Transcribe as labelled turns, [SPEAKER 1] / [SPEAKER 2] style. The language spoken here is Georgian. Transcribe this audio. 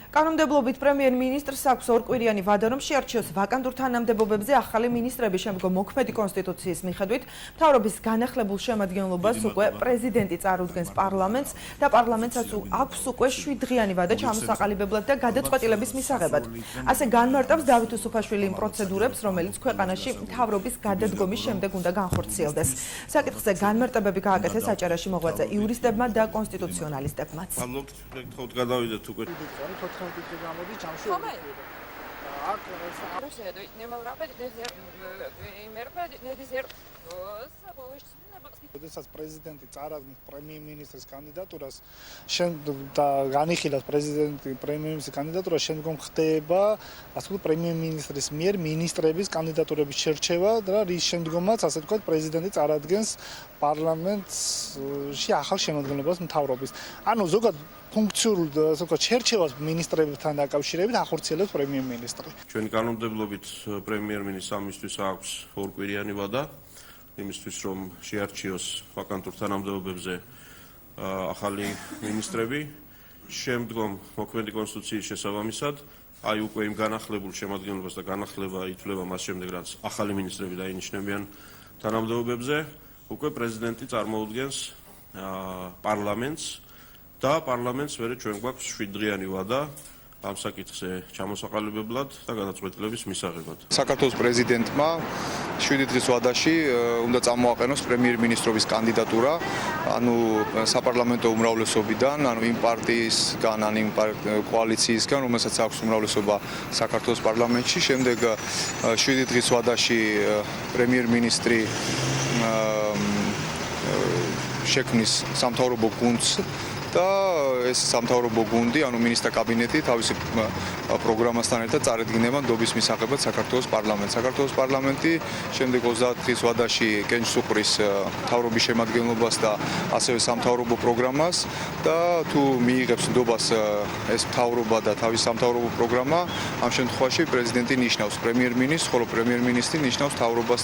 [SPEAKER 1] კანონმდებლობით პრემიერ-მინისტრს აქვს ორკვირიანი ვადა, რომ შეარჩიოს ვაკანტურ თანამდებობებზე ახალი მინისტრები. შემდგომ მოქმედი კონსტიტუციის მიხედვით მთავრობის განახლებულ შემადგენლობას უკვე პრეზიდენტი წარუდგენს პარლამენტს და პარლამენტსაც აქვს უკვე 7 დღიანი ვადა ჩამოსაყალიბებლად და გადაწყვეტილების მისაღებად. ასე განმარტავს დავით უსუფაშვილი იმ პროცედურებს, რომელიც ქვეყანაში მთავრობის გადადგომის შემდეგ უნდა განხორციელდეს. საკითხზე განმარტებები გააკეთეს აჭარაში მოღვაწე იურისტებმა და კონსტიტუციონალისტებმაც.
[SPEAKER 2] როდესაც პრეზიდენტი წარადგენს პრემიერ-მინისტრის კანდიდატურას, და განიხილავს პრეზიდენტი პრემიერ-მინისტრის კანდიდატურას, შემდგომ ხდება, ასე ვთქვათ, პრემიერ-მინისტრის მიერ მინისტრების კანდიდატურების შერჩევა და რის შემდგომაც, ასე ვთქვათ, პრეზიდენტი წარადგენს პარლამენტში ახალ შემადგენლობას მთავრობის. ანუ ზოგადად ფუნქციურ, ასე ვთქვათ, შერჩევას მინისტრებთან დაკავშირებით ახორციელებს პრემიერ-მინისტრი.
[SPEAKER 3] ჩვენი კანონმდებლობით პრემიერ-მინისტრს ამისთვის აქვს ორკვირიანი ვადა. იმისთვის რომ შეარჩიოს ვაკანტურ თანამდებობებზე ახალი მინისტრები, შემდგომ მოქმედი კონსტიტუციის შესაბამისად, უკვე იმ განახლებულ შემადგენლობას და განახლება ითვლება მას შემდეგ, რაც ახალი მინისტრები დაინიშნებიან თანამდებობებზე, უკვე პრეზიდენტი წარმოუდგენს პარლამენტს და პარლამენტს მერე ჩვენ გვაქვს 7 დღიანი ვადა ამ საკითხზე ჩამოსაყალიბებლად და გადაწყვეტილების მისაღებად.
[SPEAKER 4] საქართველოს პრეზიდენტმა 7 დღის ვადაში უნდა წამოაყენოს პრემიერ-მინისტრობის კანდიდატურა, ანუ საპარლამენტო უმრავლესობიდან, ანუ იმ პარტიისგან, ან იმ კოალიციისგან, რომელსაც აქვს უმრავლესობა საქართველოს პარლამენტში. შემდეგ 7 დღის ვადაში პრემიერ-მინისტრი შექმნის სამთავრობო გუნდს და ეს სამთავრობო გუნდი, ანუ მინისტრთა კაბინეტი თავისი პროგრამასთან ერთად წარედგინება ნდობის მისაღებად საქართველოს პარლამენტს. საქართველოს პარლამენტი შემდეგ 30 დღის ვადაში კენჭს უყრის მთავრობის შემადგენლობას და ასევე სამთავრობო პროგრამას და თუ მიიღებს ნდობას ეს მთავრობა და თავის სამთავრობო პროგრამა, ამ შემთხვევაში პრეზიდენტი ნიშნავს პრემიერ-მინისტრს, ხოლო პრემიერ-მინისტრი ნიშნავს მთავრობას.